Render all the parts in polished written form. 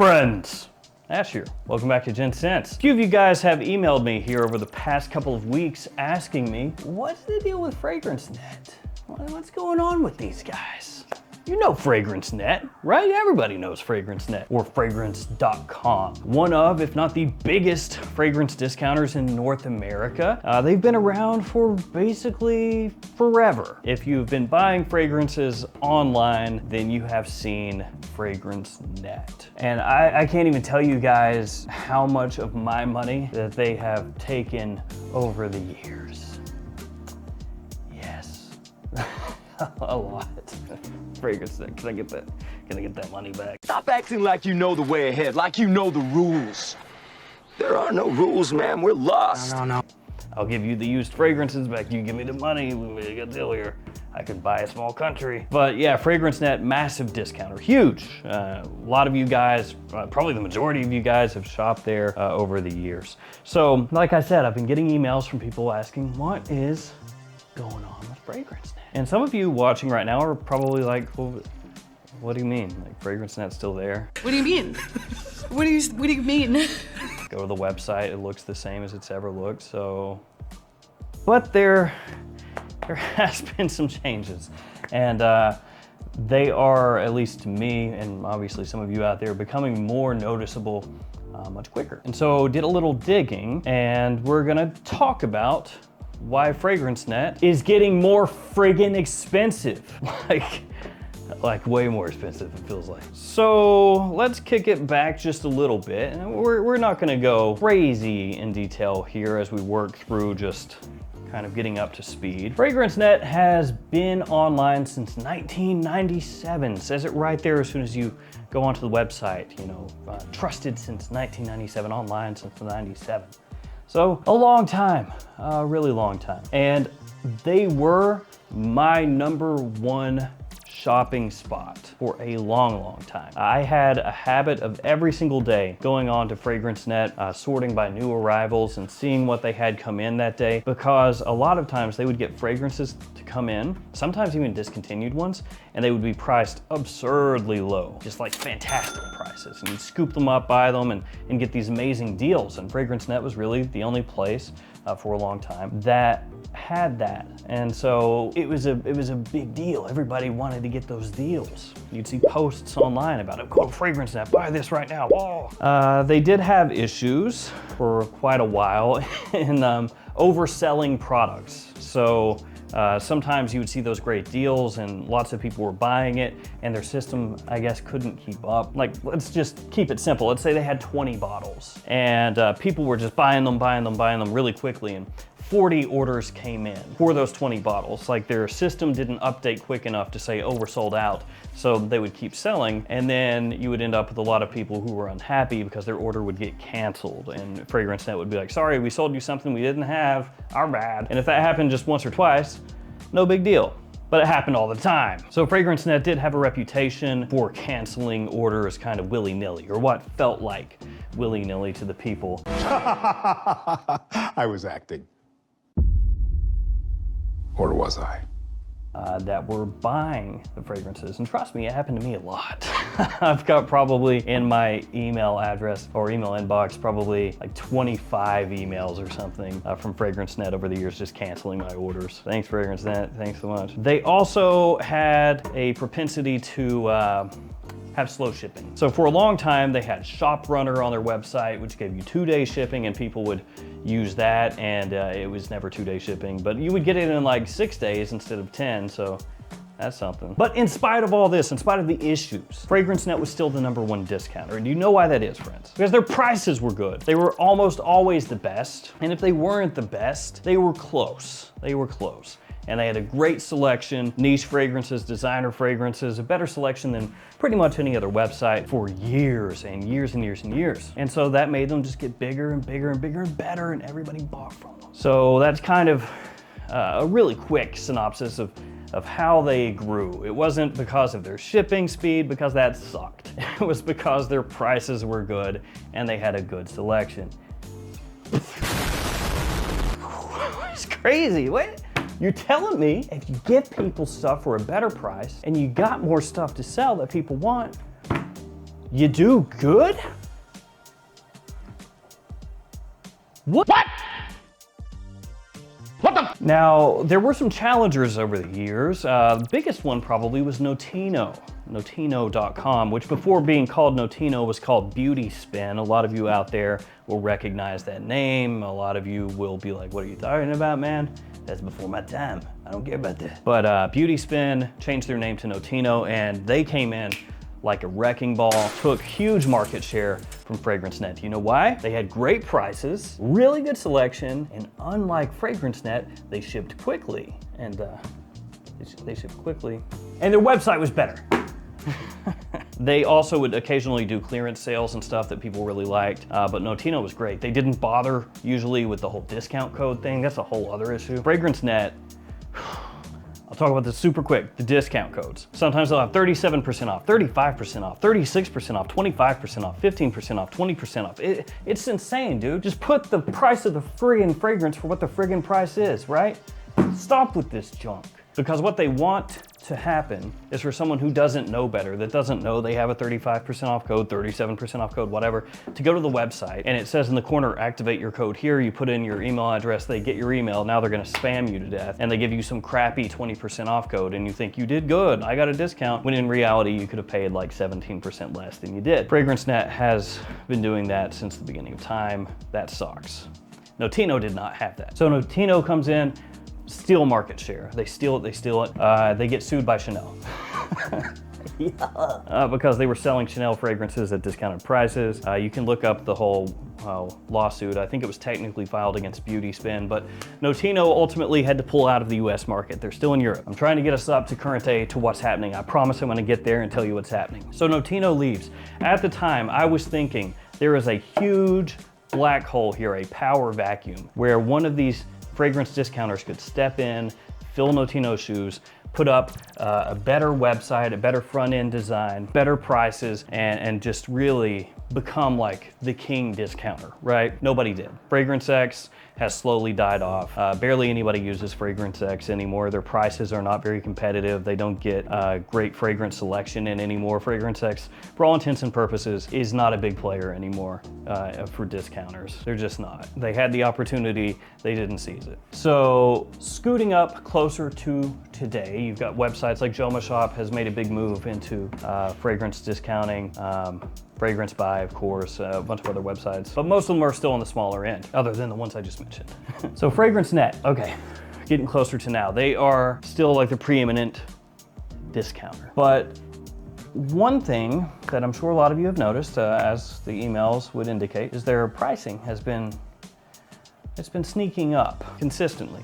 friends? Ash here. Welcome back to Gents. A few of you guys have emailed me here over the past couple of weeks asking me, what's the deal with FragranceNet? What's going on with these guys? You know FragranceNet, right? Everybody knows FragranceNet, or fragrance.com. One of, if not the biggest fragrance discounters in North America. They've been around for basically forever. If you've been buying fragrances online, then you have seen FragranceNet. And I can't even tell you guys how much of my money that they have taken over the years. Yes, a lot. FragranceNet, can I get that money back? Stop acting like you know the way ahead, like you know the rules. There are no rules, man. We're lost. No. I'll give you the used fragrances back. You give me the money. We make a deal here. I could buy a small country. But yeah, FragranceNet, massive discounter, huge. A lot of you guys, probably the majority of you guys have shopped there over the years. So like I said, I've been getting emails from people asking, what is going on with FragranceNet? And some of you watching right now are probably like, well, what do you mean? Like FragranceNet's still there? What do you mean? What do you mean? Go to the website, it looks the same as it's ever looked, so. But there has been some changes. And they are, at least to me, and obviously some of you out there, becoming more noticeable much quicker. And so did a little digging, and we're gonna talk about why FragranceNet is getting more friggin' expensive. like way more expensive, it feels like. So let's kick it back just a little bit. And we're not gonna go crazy in detail here as we work through just kind of getting up to speed. FragranceNet has been online since 1997. Says it right there as soon as you go onto the website, you know, trusted since 1997, online since 97. So a long time, a really long time. And they were my #1 shopping spot for a long time. I had a habit of every single day going on to FragranceNet, sorting by new arrivals and seeing what they had come in that day, because a lot of times they would get fragrances to come in, sometimes even discontinued ones, and they would be priced absurdly low, just like fantastic prices. And you'd scoop them up, buy them, and get these amazing deals. And FragranceNet was really the only place for a long time that had that. And so it was a big deal. Everybody wanted to get those deals. You'd see posts online about it. Go to FragranceNet, buy this right now. Whoa. They did have issues for quite a while in overselling products. So sometimes you would see those great deals and lots of people were buying it and their system, I guess, couldn't keep up. Like, let's just keep it simple. Let's say they had 20 bottles and people were just buying them really quickly, and 40 orders came in for those 20 bottles. Like, their system didn't update quick enough to say, oh, we're sold out. So they would keep selling, and then you would end up with a lot of people who were unhappy because their order would get canceled, and FragranceNet would be like, sorry, we sold you something we didn't have, our bad. And if that happened just once or twice, no big deal. But it happened all the time. So FragranceNet did have a reputation for canceling orders kind of willy-nilly, or what felt like willy-nilly to the people. I was acting. Or was I? That were buying the fragrances. And trust me, it happened to me a lot. I've got probably in my email address or email inbox probably like 25 emails or something from FragranceNet over the years just canceling my orders. Thanks, FragranceNet. Thanks so much. They also had a propensity to have slow shipping. So for a long time, they had Shop Runner on their website, which gave you 2-day shipping, and people would use that, and it was never 2-day shipping, but you would get it in like 6 days instead of 10, so that's something. But in spite of all this, in spite of the issues, FragranceNet was still the #1 discounter. And you know why that is, friends? Because their prices were good. They were almost always the best, and if they weren't the best, they were close. They were close. And they had a great selection, niche fragrances, designer fragrances, a better selection than pretty much any other website for years and years and years and years. And so that made them just get bigger and bigger and bigger and better, and everybody bought from them. So that's kind of a really quick synopsis of how they grew. It wasn't because of their shipping speed, because that sucked. It was because their prices were good and they had a good selection. It's crazy. What? You're telling me if you give people stuff for a better price and you got more stuff to sell that people want, You do good? What? What the? Now, there were some challengers over the years. The biggest one probably was Notino. Notino.com, which before being called Notino was called Beauty Spin. A lot of you out there will recognize that name. A lot of you will be like, what are you talking about, man? That's before my time. I don't care about that. But Beauty Spin changed their name to Notino, and they came in like a wrecking ball, took huge market share from FragranceNet. You know why? They had great prices, really good selection, and unlike FragranceNet, they shipped quickly. And they shipped quickly. And their website was better. They also would occasionally do clearance sales and stuff that people really liked, but Notino was great. They didn't bother usually with the whole discount code thing. That's a whole other issue. FragranceNet, I'll talk about this super quick, the discount codes. Sometimes they'll have 37% off, 35% off, 36% off, 25% off, 15% off, 20% off. It's insane, dude. Just put the price of the friggin' fragrance for what the friggin' price is, right? Stop with this junk. Because what they want to happen is for someone who doesn't know better, that doesn't know they have a 35% off code, 37% off code, whatever, to go to the website and it says in the corner, activate your code here, you put in your email address, they get your email, now they're gonna spam you to death, and they give you some crappy 20% off code and you think you did good, I got a discount, when in reality you could have paid like 17% less than you did. FragranceNet has been doing that since the beginning of time. That sucks. Notino did not have that. So Notino comes in, steal market share. They steal it. They get sued by Chanel. Because they were selling Chanel fragrances at discounted prices. You can look up the whole lawsuit. I think it was technically filed against Beauty Spin, but Notino ultimately had to pull out of the US market. They're still in Europe. I'm trying to get us up to current day to what's happening. I promise I'm gonna get there and tell you what's happening. So Notino leaves. At the time, I was thinking there is a huge black hole here, a power vacuum, where one of these fragrance discounters could step in, fill Notino's shoes, put up a better website, a better front-end design, better prices, and just really become like the king discounter, right? Nobody did. FragranceX has slowly died off. Barely anybody uses FragranceX anymore. Their prices are not very competitive. They don't get great fragrance selection in anymore. FragranceX, for all intents and purposes, is not a big player anymore for discounters. They're just not. They had the opportunity, they didn't seize it. So scooting up closer to today, you've got websites like Joma Shop has made a big move into fragrance discounting. Fragrance Buy, of course, a bunch of other websites, but most of them are still on the smaller end, other than the ones I just mentioned. So FragranceNet, okay, getting closer to now. They are still like the preeminent discounter. But one thing that I'm sure a lot of you have noticed, as the emails would indicate, is their pricing has been, it's been sneaking up consistently.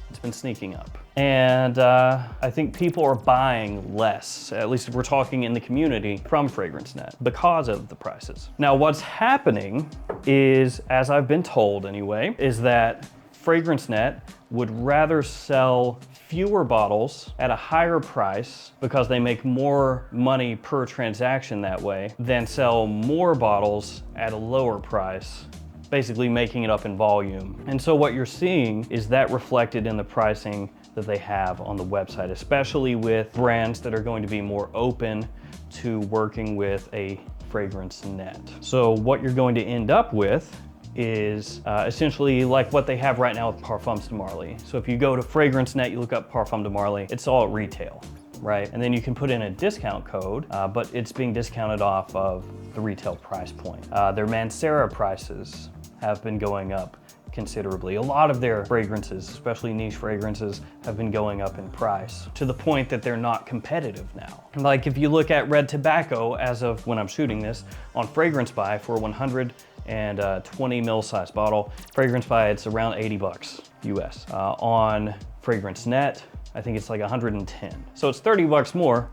It's been sneaking up. And I think people are buying less, at least if we're talking in the community, from FragranceNet because of the prices. Now what's happening is, as I've been told anyway, is that FragranceNet would rather sell fewer bottles at a higher price because they make more money per transaction that way than sell more bottles at a lower price, basically making it up in volume. And so what you're seeing is that reflected in the pricing that they have on the website, especially with brands that are going to be more open to working with a FragranceNet. So what you're going to end up with is essentially like what they have right now with Parfums de Marly. So if you go to FragranceNet, you look up Parfum de Marly, it's all at retail, right? And then you can put in a discount code, but it's being discounted off of the retail price point. Their Mancera prices have been going up considerably. A lot of their fragrances, especially niche fragrances, have been going up in price to the point that they're not competitive now. Like if you look at red tobacco as of when I'm shooting this on Fragrance Buy for 120 ml size bottle, Fragrance Buy it's around 80 bucks US. On FragranceNet, I think it's like 110. So it's 30 bucks more,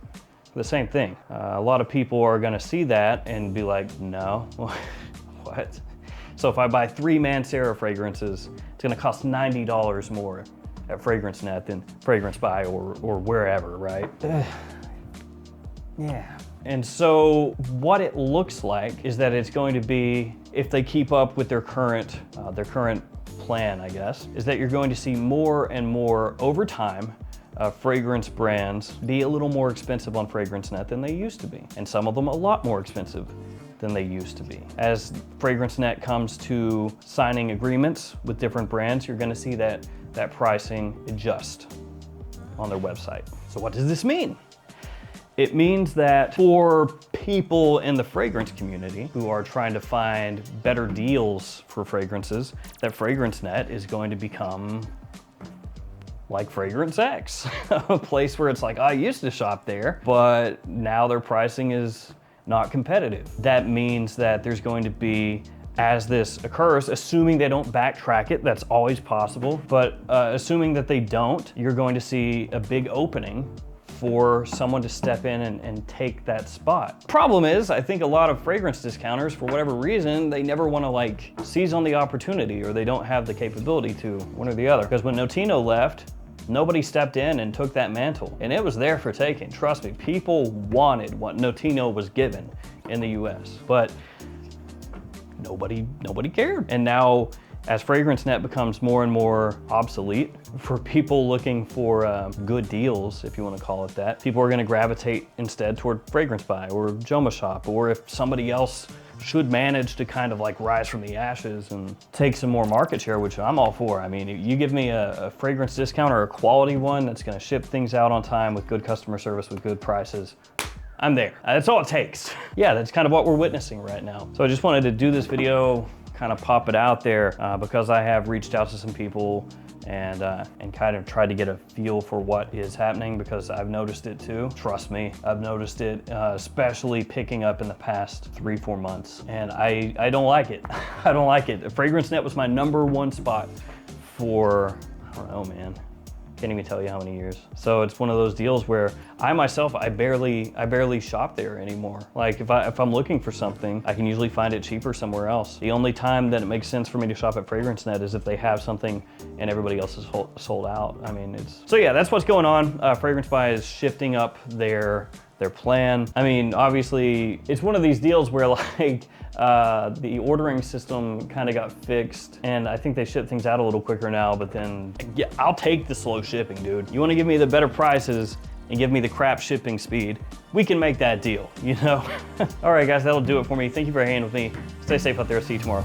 the same thing. A lot of people are gonna see that and be like, no, what? So if I buy 3 Mancera fragrances, it's gonna cost $90 more at FragranceNet than Fragrance Buy or wherever, right? Yeah. And so what it looks like is that it's going to be, if they keep up with their current plan, I guess, is that you're going to see more and more over time, fragrance brands be a little more expensive on FragranceNet than they used to be. And some of them a lot more expensive than they used to be. As FragranceNet comes to signing agreements with different brands, you're gonna see that pricing adjust on their website. So what does this mean? It means that for people in the fragrance community who are trying to find better deals for fragrances, that FragranceNet is going to become like Fragrance X, a place where it's like, I used to shop there, but now their pricing is not competitive. That means that there's going to be, as this occurs, assuming they don't backtrack it, that's always possible, but assuming that they don't, you're going to see a big opening for someone to step in and take that spot. Problem is, I think a lot of fragrance discounters, for whatever reason, they never want to like seize on the opportunity, or they don't have the capability to, one or the other. Because when Notino left, nobody stepped in and took that mantle, and it was there for taking. Trust me, people wanted what Notino was given in the US, but nobody cared. And now, as FragranceNet becomes more and more obsolete, for people looking for good deals, if you want to call it that, people are going to gravitate instead toward Fragrance Buy or Joma Shop, or if somebody else should manage to kind of like rise from the ashes and take some more market share, which I'm all for. I mean, you give me a fragrance discount or a quality one that's going to ship things out on time with good customer service, with good prices, I'm there. That's all it takes. Yeah, that's kind of what we're witnessing right now. So I just wanted to do this video, kind of pop it out there because I have reached out to some people and kind of tried to get a feel for what is happening, because I've noticed it too. Trust me, I've noticed it, especially picking up in the past 3-4 months, and I don't like it. I don't like it. FragranceNet was my #1 spot for, I don't know, man. Can't even tell you how many years. So it's one of those deals where I myself, I barely shop there anymore. Like if I'm looking for something, I can usually find it cheaper somewhere else. The only time that it makes sense for me to shop at FragranceNet is if they have something and everybody else is sold out. I mean, so yeah, that's what's going on. Fragrance Buy is shifting up their plan. I mean, obviously, it's one of these deals where like the ordering system kind of got fixed, and I think they ship things out a little quicker now, but then, yeah, I'll take the slow shipping, dude. You want to give me the better prices and give me the crap shipping speed, we can make that deal, you know? All right, guys, that'll do it for me. Thank you for hanging with me. Stay safe out there. See you tomorrow.